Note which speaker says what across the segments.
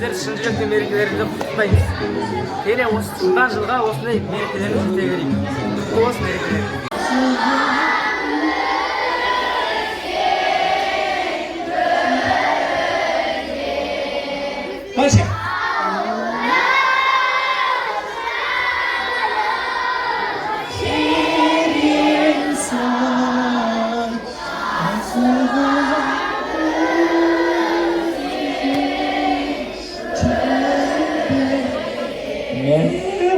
Speaker 1: сіздер шын жүректен мерекелеріңізді құттықтаймыз. Келе осы жылдан жылға осындай мерекелеріңіз өте берейік. Құтты болсын мерекелер.
Speaker 2: Қанша?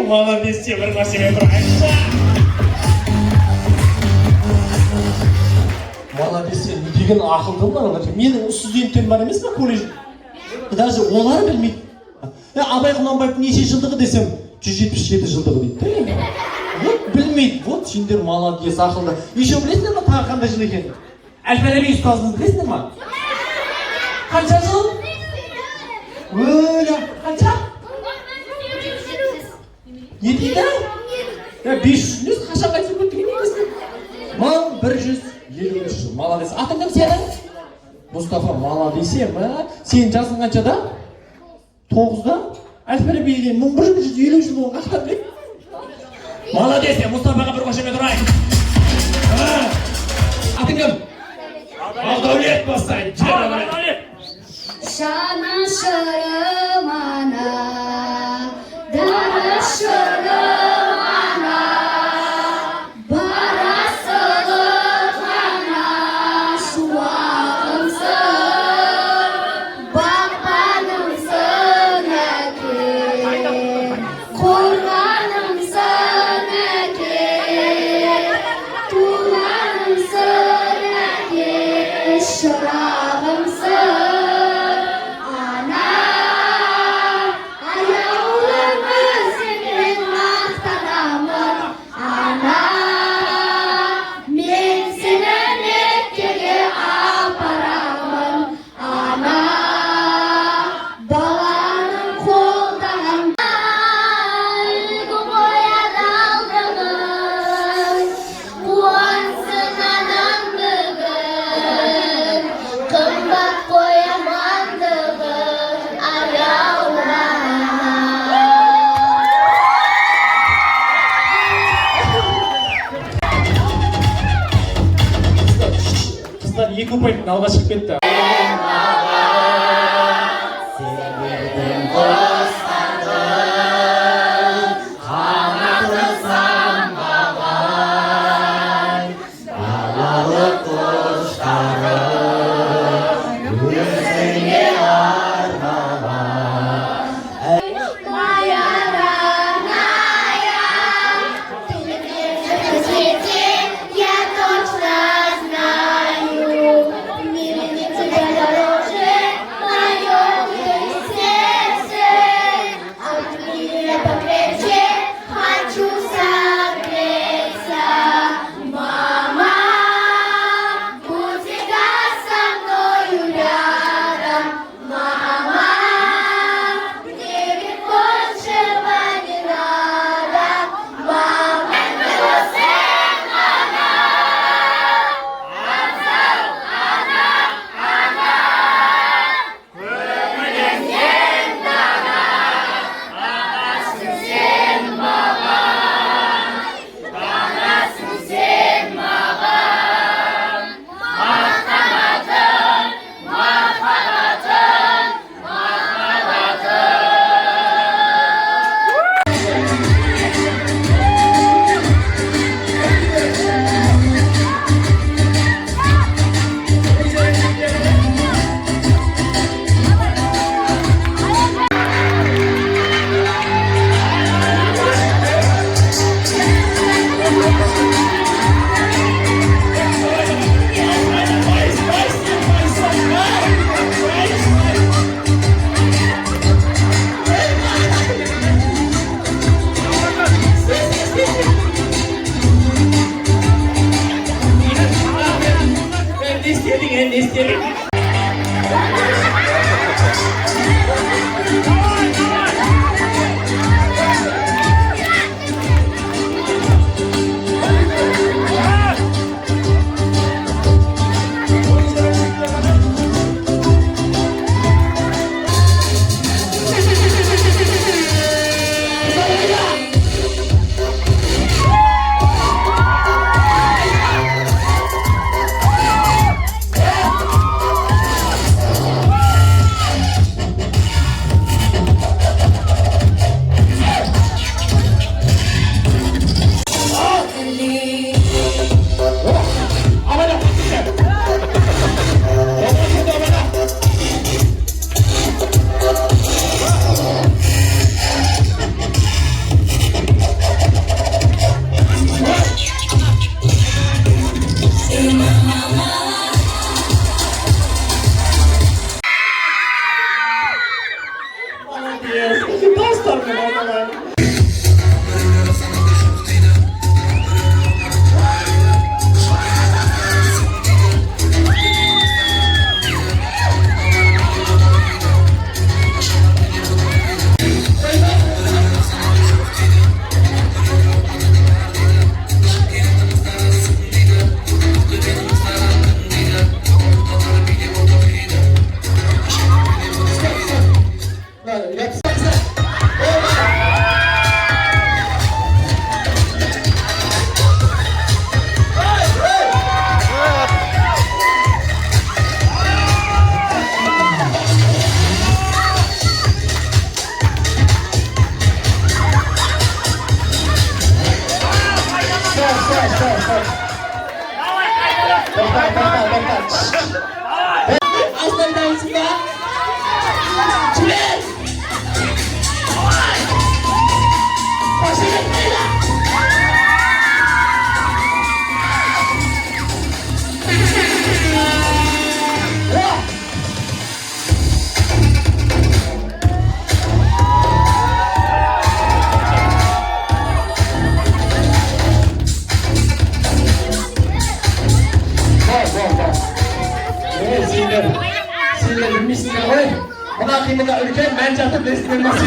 Speaker 2: Молодец, те бір нәрсемен тұрайынша. Молодец, сен не деген ақылды мынау. Менің студенттен бар емес пе колледж? Даже олар білмейді. Абай Құнанбаевтың неше жылдығы десем, 177 жылдығы дейді. Вот білмейді. Вот сендер молодец, ақылды. Еще білесіңдер ма тағы қандай жыл екен? Әл-Фараби ұстазымыз білесіңдер ма? Қанша жыл? Өлі, қанша? Не дейді? 500 емес, қашан қайтып өткен екенсің? 1153 жыл. Молодец. Атың кім сенің? Мұстафа, молодец. Сенің жасың қаншада? 9-да? Әл-Фараби деген 1150 жыл болған қашан біледі? Молодец. Мұстафаға бір қошемет ұрайық. Атың кім? Алдәулет бастайды.
Speaker 3: Жанашырым ана, дарашырым ана, барасылық ана, шуағымсың, бақпанымсың әке, қорғанымсың әке, туғанымсың әке, шырағымсың.
Speaker 2: Екі ұпайдың алға шығып кетті.
Speaker 3: Я точно знаю,
Speaker 2: Dostlarımın odalar. Sizler bilmişsiniz. Buna kıyımda ülken ben çatıp resmen nasıl